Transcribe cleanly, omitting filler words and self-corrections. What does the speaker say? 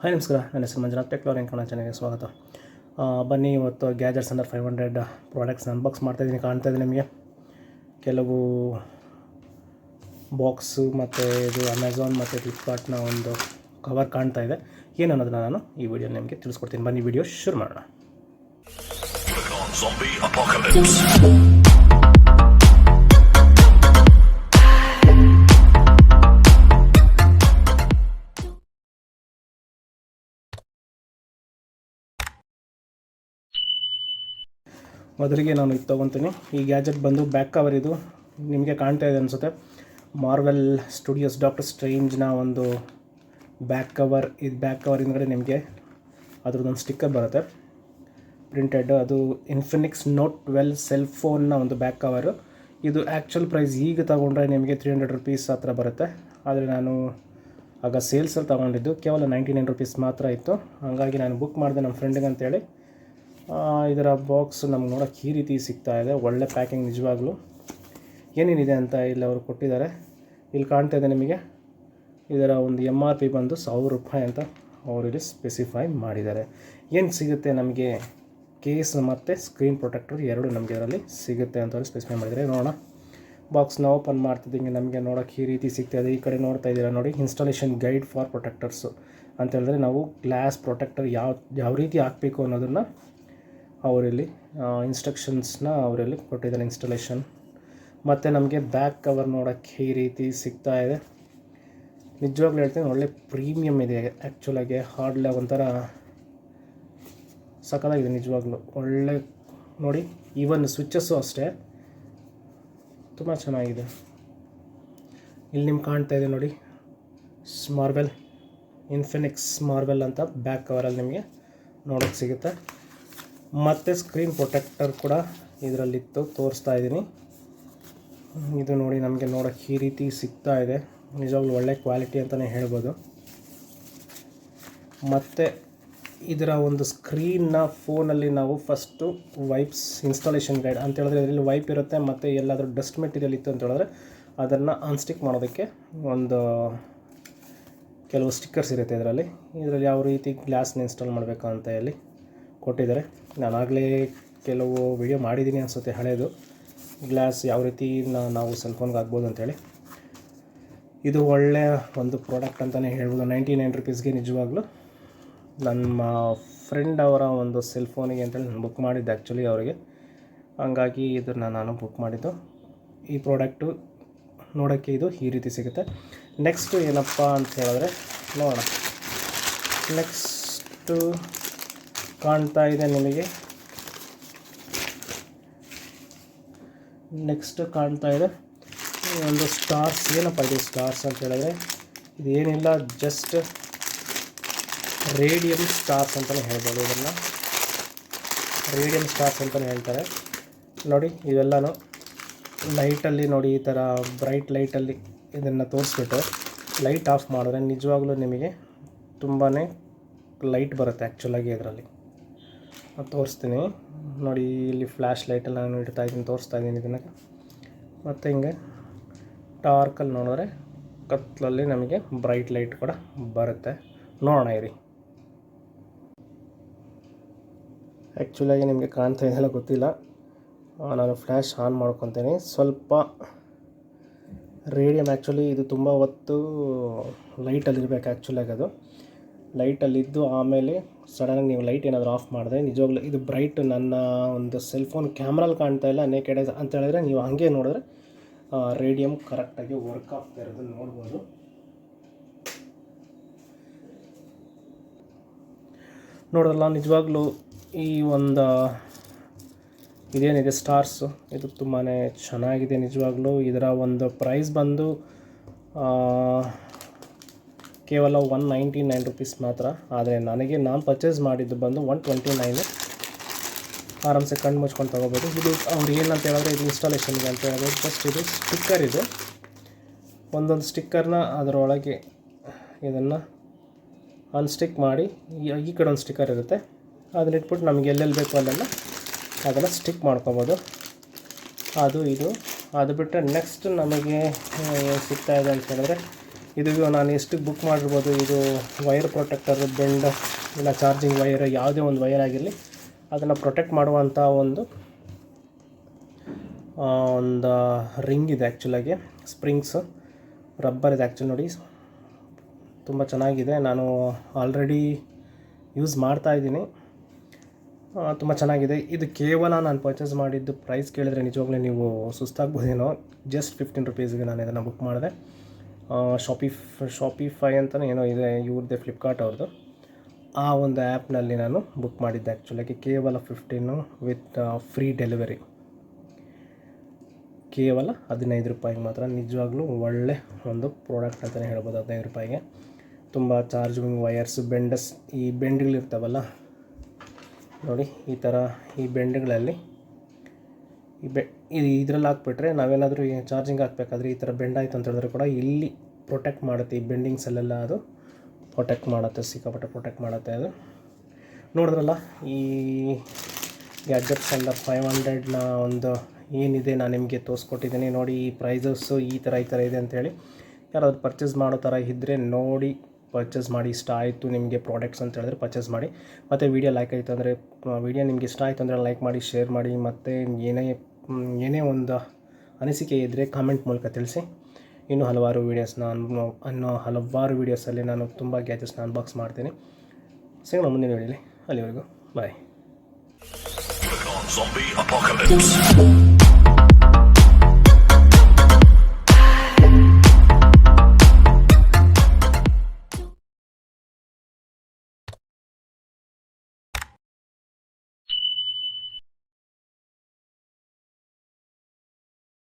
Hi ನಮಸ್ಕಾರ, ನನ್ನ ಹೆಸರು ಮಂಜುನಾಥ್ ಕನ್ನಡ ಚಾನಲ್ಗೆ ಸ್ವಾಗತ. ಬನ್ನಿ, ಇವತ್ತು ಗ್ಯಾಜೆಟ್ಸ್ ಅಂಡರ್ 500 ಪ್ರಾಡಕ್ಟ್ಸ್ನ ಅನ್ಬಾಕ್ಸ್ ಮಾಡ್ತಾಯಿದ್ದೀನಿ. ಕಾಣ್ತಾ ಇದೆ ನಿಮಗೆ ಕೆಲವು ಬಾಕ್ಸು ಮತ್ತು ಇದು ಅಮೆಝಾನ್ ಮತ್ತು ಫ್ಲಿಪ್ಕಾರ್ಟ್ನ ಒಂದು ಕವರ್ ಕಾಣ್ತಾ ಇದೆ. ಏನು ಅನ್ನೋದನ್ನ ನಾನು ಈ ವಿಡಿಯೋ ನಿಮಗೆ ತಿಳಿಸ್ಕೊಡ್ತೀನಿ. ಬನ್ನಿ, ವಿಡಿಯೋ ಶುರು ಮಾಡೋಣ. ಮೊದಲಿಗೆ ನಾನು ಇದು ತೊಗೊತೀನಿ. ಈ ಗ್ಯಾಜೆಟ್ ಬಂದು ಬ್ಯಾಕ್ ಕವರ್, ಇದು ನಿಮಗೆ ಕಾಣ್ತಾ ಇದೆ ಅನಿಸುತ್ತೆ. ಮಾರ್ವೆಲ್ ಸ್ಟುಡಿಯೋಸ್ ಡಾಕ್ಟರ್ ಸ್ಟ್ರೇಂಜ್ನ ಒಂದು ಬ್ಯಾಕ್ ಕವರ್. ಇದು ಬ್ಯಾಕ್ ಕವರ್ ಹಿಂದ್ಗಡೆ ನಿಮಗೆ ಅದ್ರದ್ದೊಂದು ಸ್ಟಿಕ್ಕರ್ ಬರುತ್ತೆ ಪ್ರಿಂಟೆಡ್. ಅದು ಇನ್ಫಿನಿಕ್ಸ್ ನೋಟ್ 12 ಸೆಲ್ ಫೋನ್ನ ಒಂದು ಬ್ಯಾಕ್ ಕವರು. ಇದು ಆ್ಯಕ್ಚುಲ್ ಪ್ರೈಸ್ ಈಗ ತೊಗೊಂಡ್ರೆ ನಿಮಗೆ 300 ರುಪೀಸ್ ಹತ್ರ ಬರುತ್ತೆ. ಆದರೆ ನಾನು ಆಗ ಸೇಲ್ಸಲ್ಲಿ ತೊಗೊಂಡಿದ್ದು ಕೇವಲ 99 ರುಪೀಸ್ ಮಾತ್ರ ಇತ್ತು. ಹಾಗಾಗಿ ನಾನು ಬುಕ್ ಮಾಡಿದೆ ನಮ್ಮ ಫ್ರೆಂಡಿಗೆ ಅಂತೇಳಿ. ಇದರ ಬಾಕ್ಸ್ ನಮ್ಗೆ ನೋಡೋಕ್ಕೆ ಈ ರೀತಿ ಸಿಗ್ತಾ ಇದೆ. ಒಳ್ಳೆ ಪ್ಯಾಕಿಂಗ್ ನಿಜವಾಗ್ಲೂ. ಏನೇನಿದೆ ಅಂತ ಇಲ್ಲಿ ಅವರು ಕೊಟ್ಟಿದ್ದಾರೆ. ಇಲ್ಲಿ ಕಾಣ್ತಾ ಇದೆ ನಿಮಗೆ. ಇದರ ಒಂದು MRP ಬಂದು 1000 ರೂಪಾಯಿ ಅಂತ ಅವರು ಇಲ್ಲಿ ಸ್ಪೆಸಿಫೈ ಮಾಡಿದ್ದಾರೆ. ಏನು ಸಿಗುತ್ತೆ ನಮಗೆ, ಕೇಸ್ ಮತ್ತು ಸ್ಕ್ರೀನ್ ಪ್ರೊಟೆಕ್ಟರ್ ಎರಡು ನಮಗೆ ಇದರಲ್ಲಿ ಸಿಗುತ್ತೆ ಅಂತ ಅವ್ರು ಸ್ಪೆಸಿಫೈ ಮಾಡಿದ್ದಾರೆ. ನೋಡೋಣ, ಬಾಕ್ಸ್ನ ಓಪನ್ ಮಾಡ್ತಿದ್ದಂಗೆ ನಮಗೆ ನೋಡೋಕ್ಕೆ ಈ ರೀತಿ ಸಿಗ್ತಾಯಿದೆ. ಈ ಕಡೆ ನೋಡ್ತಾ ಇದ್ದೀರಾ ನೋಡಿ, ಇನ್ಸ್ಟಾಲೇಷನ್ ಗೈಡ್ ಫಾರ್ ಪ್ರೊಟೆಕ್ಟರ್ಸು ಅಂತ ಹೇಳಿದ್ರೆ ನಾವು ಗ್ಲಾಸ್ ಪ್ರೊಟೆಕ್ಟರ್ ಯಾವ ರೀತಿ ಹಾಕಬೇಕು ಅನ್ನೋದನ್ನು ಅವರಲ್ಲಿ ಇನ್ಸ್ಟ್ರಕ್ಷನ್ಸ್ನ ಅವರಲ್ಲಿ ಕೊಟ್ಟಿದ್ದಾರೆ, ಇನ್ಸ್ಟಾಲೇಷನ್. ಮತ್ತು ನಮಗೆ ಬ್ಯಾಕ್ ಕವರ್ ನೋಡೋಕ್ಕೆ ಈ ರೀತಿ ಸಿಗ್ತಾ ಇದೆ. ನಿಜವಾಗ್ಲೂ ಹೇಳ್ತೀನಿ, ಒಳ್ಳೆ ಪ್ರೀಮಿಯಮ್ ಇದೆ ಆ್ಯಕ್ಚುಲಾಗಿ. ಹಾರ್ಡ್ಲಾಗ ಒಂಥರ ಸಖತ್ತಾಗಿದೆ ನಿಜವಾಗ್ಲೂ. ಒಳ್ಳೆ ನೋಡಿ, ಈವನ್ ಸ್ವಿಚಸ್ಸು ಅಷ್ಟೇ ತುಂಬ ಚೆನ್ನಾಗಿದೆ. ಇಲ್ಲಿ ನಿಮ್ಗೆ ಕಾಣ್ತಾ ಇದೆ ನೋಡಿ, ಮಾರ್ವೆಲ್ ಇನ್ಫಿನಿಕ್ಸ್ ಮಾರ್ವೆಲ್ ಅಂತ ಬ್ಯಾಕ್ ಕವರಲ್ಲಿ ನಿಮಗೆ ನೋಡೋಕ್ಕೆ ಸಿಗುತ್ತೆ. ಮತ್ತು ಸ್ಕ್ರೀನ್ ಪ್ರೊಟೆಕ್ಟರ್ ಕೂಡ ಇದರಲ್ಲಿತ್ತು, ತೋರಿಸ್ತಾ ಇದ್ದೀನಿ. ಇದು ನೋಡಿ, ನಮಗೆ ನೋಡೋಕ್ಕೆ ಈ ರೀತಿ ಸಿಗ್ತಾ ಇದೆ. ನಿಜವಾಗ್ಲೂ ಒಳ್ಳೆ ಕ್ವಾಲಿಟಿ ಅಂತಲೇ ಹೇಳ್ಬೋದು. ಮತ್ತು ಇದರ ಒಂದು ಸ್ಕ್ರೀನ್ನ ಫೋನಲ್ಲಿ ನಾವು ಫಸ್ಟು ವೈಪ್ಸ್ ಇನ್ಸ್ಟಾಲೇಷನ್ ಗೈಡ್ ಅಂತ ಹೇಳಿದ್ರೆ ಇದರಲ್ಲಿ ವೈಪ್ ಇರುತ್ತೆ. ಮತ್ತು ಎಲ್ಲಾದರೂ ಡಸ್ಟ್ ಮೆಟೀರಿಯಲ್ ಇತ್ತು ಅಂತ ಹೇಳಿದ್ರೆ ಅದನ್ನು ಅನ್ಸ್ಟಿಕ್ ಮಾಡೋದಕ್ಕೆ ಒಂದು ಕೆಲವು ಸ್ಟಿಕ್ಕರ್ಸ್ ಇರುತ್ತೆ ಇದರಲ್ಲಿ ಯಾವ ರೀತಿ ಗ್ಲಾಸ್ನ ಇನ್ಸ್ಟಾಲ್ ಮಾಡಬೇಕು ಅಂತ ಹೇಳಿ ಕೊಟ್ಟಿದ್ದಾರೆ. ನಾನಾಗಲೇ ಕೆಲವು ವಿಡಿಯೋ ಮಾಡಿದ್ದೀನಿ ಅನಿಸುತ್ತೆ, ಹಳೆಯದು. ಗ್ಲಾಸ್ ಯಾವ ರೀತಿ ನಾವು ಸೆಲ್ ಫೋನ್ಗೆ ಆಗ್ಬೋದು ಅಂಥೇಳಿ. ಇದು ಒಳ್ಳೆಯ ಒಂದು ಪ್ರಾಡಕ್ಟ್ ಅಂತಲೇ ಹೇಳ್ಬೋದು. 99 ರುಪೀಸ್ಗೆ ನಿಜವಾಗ್ಲೂ ನಮ್ಮ ಫ್ರೆಂಡ್ ಅವರ ಒಂದು ಸೆಲ್ ಫೋನಿಗೆ ಅಂತೇಳಿ ನಾನು ಬುಕ್ ಮಾಡಿದ್ದೆ ಆ್ಯಕ್ಚುಲಿ ಅವರಿಗೆ. ಹಂಗಾಗಿ ಇದನ್ನು ನಾನು ಬುಕ್ ಮಾಡಿದ್ದು. ಈ ಪ್ರಾಡಕ್ಟು ನೋಡೋಕ್ಕೆ ಇದು ಈ ರೀತಿ ಸಿಗುತ್ತೆ. ನೆಕ್ಸ್ಟು ಏನಪ್ಪ ಅಂತ ಹೇಳಿದ್ರೆ ನೋಡೋಣ. ನೆಕ್ಸ್ಟು ಕಾಣ್ತಾ ಇದೆ ನಿಮಗೆ, ಒಂದು ಸ್ಟಾರ್ಸ್. ಏನಪ್ಪ ಇದು ಸ್ಟಾರ್ಸ್ ಅಂತ ಹೇಳಿದ್ರೆ ಇದು ಏನಿಲ್ಲ, ಜಸ್ಟ್ ರೇಡಿಯಮ್ ಸ್ಟಾರ್ಸ್ ಅಂತಲೇ ಹೇಳ್ಬೋದು. ಇದನ್ನು ರೇಡಿಯಮ್ ಸ್ಟಾರ್ಸ್ ಅಂತಲೇ ಹೇಳ್ತಾರೆ. ನೋಡಿ, ಇವೆಲ್ಲನೂ ಲೈಟಲ್ಲಿ ನೋಡಿ, ಈ ಥರ ಬ್ರೈಟ್ ಲೈಟಲ್ಲಿ ಇದನ್ನು ತೋರಿಸ್ಬಿಟ್ಟು ಲೈಟ್ ಆಫ್ ಮಾಡಿದ್ರೆ ನಿಜವಾಗ್ಲೂ ನಿಮಗೆ ತುಂಬಾ ಲೈಟ್ ಬರುತ್ತೆ ಆ್ಯಕ್ಚುಲಾಗಿ ಇದರಲ್ಲಿ. ತೋರಿಸ್ತೀನಿ ನೋಡಿ, ಇಲ್ಲಿ ಫ್ಲ್ಯಾಶ್ ಲೈಟೆಲ್ಲ ನಾನು ತೋರಿಸ್ತಾ ಇದ್ದೀನಿ ಇದನ್ನು. ಮತ್ತು ಹಿಂಗೆ ಡಾರ್ಕಲ್ಲಿ ನೋಡಿದ್ರೆ ಕತ್ತಲಲ್ಲಿ ನಮಗೆ ಬ್ರೈಟ್ ಲೈಟ್ ಕೂಡ ಬರುತ್ತೆ. ನೋಡೋಣ ಇರಿ. ಆ್ಯಕ್ಚುಲಾಗಿ ನಿಮಗೆ ಕಾಣ್ತಾ ಇದೆಲ್ಲ ಗೊತ್ತಿಲ್ಲ, ನಾನು ಫ್ಲ್ಯಾಶ್ ಆನ್ ಮಾಡ್ಕೊತೀನಿ. ಸ್ವಲ್ಪ ರೇಡಿಯಮ್ ಆ್ಯಕ್ಚುಲಿ ಇದು ತುಂಬ ಹೊತ್ತು ಲೈಟಲ್ಲಿರಬೇಕು ಆ್ಯಕ್ಚುಲಾಗಿ. ಅದು ಲೈಟಲ್ಲಿದ್ದು ಆಮೇಲೆ ಸಡನ್ನಾಗಿ ನೀವು ಲೈಟ್ ಏನಾದರೂ ಆಫ್ ಮಾಡಿದ್ರೆ ನಿಜವಾಗ್ಲೂ ಇದು ಬ್ರೈಟ್ ನನ್ನ ಒಂದು ಸೆಲ್ ಫೋನ್ ಕ್ಯಾಮ್ರಲ್ಲಿ ಕಾಣ್ತಾ ಇಲ್ಲ ನೇಕೆಡ್ ಅಂತ ಹೇಳಿದ್ರೆ ನೀವು ಹಾಗೆ ನೋಡಿದ್ರೆ ರೇಡಿಯಮ್ ಕರೆಕ್ಟಾಗಿ ವರ್ಕ್ ಆಗ್ತಾ ಇರೋದನ್ನು ನೋಡ್ಬೋದು. ನೋಡೋಲ್ಲ, ನಿಜವಾಗ್ಲೂ ಈ ಒಂದು ಇದೇನಿದೆ ಸ್ಟಾರ್ಸು, ಇದು ತುಂಬಾ ಚೆನ್ನಾಗಿದೆ ನಿಜವಾಗ್ಲೂ. ಇದರ ಒಂದು ಪ್ರೈಸ್ ಬಂದು ಕೇವಲ 199 ರುಪೀಸ್ ಮಾತ್ರ. ಆದರೆ ನಾನು ಪರ್ಚೇಸ್ ಮಾಡಿದ್ದು ಬಂದು 129. ಆರಾಮ್ಸೆ ಕಣ್ಣು ಮುಚ್ಕೊಂಡು ತೊಗೋಬೋದು. ಇದು ಅವ್ರು ಏನಂತ ಹೇಳಿದ್ರೆ ಇದು ಇನ್ಸ್ಟಾಲೇಷನ್ಗೆ ಅಂತ ಹೇಳಿದ್ರೆ ಜಸ್ಟ್ ಇದು ಸ್ಟಿಕ್ಕರ್. ಇದು ಒಂದೊಂದು ಸ್ಟಿಕ್ಕರ್ನ ಅದರೊಳಗೆ ಇದನ್ನು ಅನ್ಸ್ಟಿಕ್ ಮಾಡಿ ಈ ಕಡೆ ಒಂದು ಸ್ಟಿಕ್ಕರ್ ಇರುತ್ತೆ, ಅದನ್ನ ಇಟ್ಬಿಟ್ಟು ನಮಗೆ ಎಲ್ಲೆಲ್ಲಿ ಬೇಕು ಅಲ್ಲೆಲ್ಲ ಅದನ್ನು ಸ್ಟಿಕ್ ಮಾಡ್ಕೊಬೋದು. ಅದು ಬಿಟ್ಟರೆ ನೆಕ್ಸ್ಟ್ ನಮಗೆ ಏನು ಸಿಗ್ತಾಯಿದೆ ಅಂತ ಹೇಳಿದ್ರೆ ಇದು ನಾನು ಎಷ್ಟಕ್ಕೆ ಬುಕ್ ಮಾಡಿರ್ಬೋದು, ಇದು ವೈರ್ ಪ್ರೊಟೆಕ್ಟರ್, ಬೆಂಡ್ ಇಲ್ಲ ಚಾರ್ಜಿಂಗ್ ವೈರ್, ಯಾವುದೇ ಒಂದು ವೈರ್ ಆಗಿರಲಿ ಅದನ್ನು ಪ್ರೊಟೆಕ್ಟ್ ಮಾಡುವಂಥ ಒಂದು ರಿಂಗ್ ಇದೆ. ಆ್ಯಕ್ಚುಲಾಗಿ ಸ್ಪ್ರಿಂಗ್ಸು ರಬ್ಬರ್ ಇದೆ. ಆ್ಯಕ್ಚುಲಿ ನೋಡಿ ತುಂಬ ಚೆನ್ನಾಗಿದೆ. ನಾನು ಆಲ್ರೆಡಿ ಯೂಸ್ ಮಾಡ್ತಾಯಿದ್ದೀನಿ, ತುಂಬ ಚೆನ್ನಾಗಿದೆ. ಇದು ಕೇವಲ ನಾನು ಪರ್ಚೇಸ್ ಮಾಡಿದ್ದು ಪ್ರೈಸ್ ಕೇಳಿದರೆ ನಿಜವಾಗ್ಲೂ ನೀವು ಸುಸ್ತಾಗ್ಬೋದೇನೋ. ಜಸ್ಟ್ 15 ರೂಪೀಸ್ಗೆ ನಾನು ಇದನ್ನು ಬುಕ್ ಮಾಡಿದೆ. ಶಾಪಿಫೈ ಅಂತಲೇ ಏನೋ ಇದೆ ಇವ್ರದ್ದೇ, ಫ್ಲಿಪ್ಕಾರ್ಟ್ ಅವ್ರದ್ದು. ಆ ಒಂದು ಆ್ಯಪ್ನಲ್ಲಿ ನಾನು ಬುಕ್ ಮಾಡಿದ್ದೆ. ಆ್ಯಕ್ಚುಲಾಗಿ ಕೇವಲ 15 ವಿತ್ ಫ್ರೀ ಡೆಲಿವರಿ, ಕೇವಲ 15 ರೂಪಾಯಿಗೆ ಮಾತ್ರ. ನಿಜವಾಗ್ಲೂ ಒಳ್ಳೆ ಒಂದು ಪ್ರಾಡಕ್ಟ್ ಅಂತಲೇ ಹೇಳ್ಬೋದು. 15 ರೂಪಾಯಿಗೆ ತುಂಬ ಚಾರ್ಜಿಂಗ್ ವಯರ್ಸ್, ಈ ಬೆಂಡ್ಗಳಿರ್ತಾವಲ್ಲ ನೋಡಿ, ಈ ಥರ ಈ ಬೆಂಡ್ಗಳಲ್ಲಿ ಇದರಲ್ಲಿ ಹಾಕ್ಬಿಟ್ರೆ ನಾವೇನಾದರೂ ಚಾರ್ಜಿಂಗ್ ಹಾಕಬೇಕಾದ್ರೆ ಈ ಥರ ಬೆಂಡ್ ಆಯಿತು ಅಂತ ಹೇಳಿದ್ರೆ ಕೂಡ ಇಲ್ಲಿ ಪ್ರೊಟೆಕ್ಟ್ ಮಾಡುತ್ತೆ. ಈ ಬೆಂಡಿಂಗ್ಸಲ್ಲೆಲ್ಲ ಅದು ಪ್ರೊಟೆಕ್ಟ್ ಮಾಡುತ್ತೆ, ಸಿಕ್ಕಾಪಟ್ಟೆ ಪ್ರೊಟೆಕ್ಟ್ ಮಾಡುತ್ತೆ. ಅದು ನೋಡಿದ್ರಲ್ಲ, ಈ ಗ್ಯಾಜೆಟ್ಸ್ ಎಲ್ಲ 500ನ ಒಂದು ಏನಿದೆ ನಾನು ನಿಮಗೆ ತೋರಿಸ್ಕೊಟ್ಟಿದ್ದೀನಿ ನೋಡಿ. ಈ ಪ್ರೈಸಸ್ಸು ಈ ಥರ ಇದೆ ಅಂಥೇಳಿ ಯಾರಾದರೂ ಪರ್ಚೇಸ್ ಮಾಡೋ ಥರ ಇದ್ದರೆ ನೋಡಿ ಪರ್ಚೇಸ್ ಮಾಡಿ. ಇಷ್ಟ ಆಯಿತು ನಿಮಗೆ ಪ್ರಾಡಕ್ಟ್ಸ್ ಅಂತ ಹೇಳಿದ್ರೆ ಪರ್ಚೇಸ್ ಮಾಡಿ. ಮತ್ತು ವಿಡಿಯೋ ಲೈಕ್ ಆಯಿತು ಅಂದರೆ, ವಿಡಿಯೋ ನಿಮಗೆ ಇಷ್ಟ ಆಯಿತು ಅಂದರೆ ಲೈಕ್ ಮಾಡಿ, ಶೇರ್ ಮಾಡಿ. ಮತ್ತು ಏನೇ ಒಂದು ಅನಿಸಿಕೆ ಇದ್ದರೆ ಕಾಮೆಂಟ್ ಮೂಲಕ ತಿಳಿಸಿ. ಇನ್ನೂ ಹಲವಾರು ವೀಡಿಯೋಸಲ್ಲಿ ನಾನು ತುಂಬ ಗ್ಯಾಜೆಟ್ಸ್ನ ಅನ್ಬಾಕ್ಸ್ ಮಾಡ್ತೀನಿ. ಸಿಗೋಣ ಮುಂದಿನ ವಿಡಿಯೋಲಿ. ಅಲ್ಲಿವರೆಗೂ ಬಾಯ್.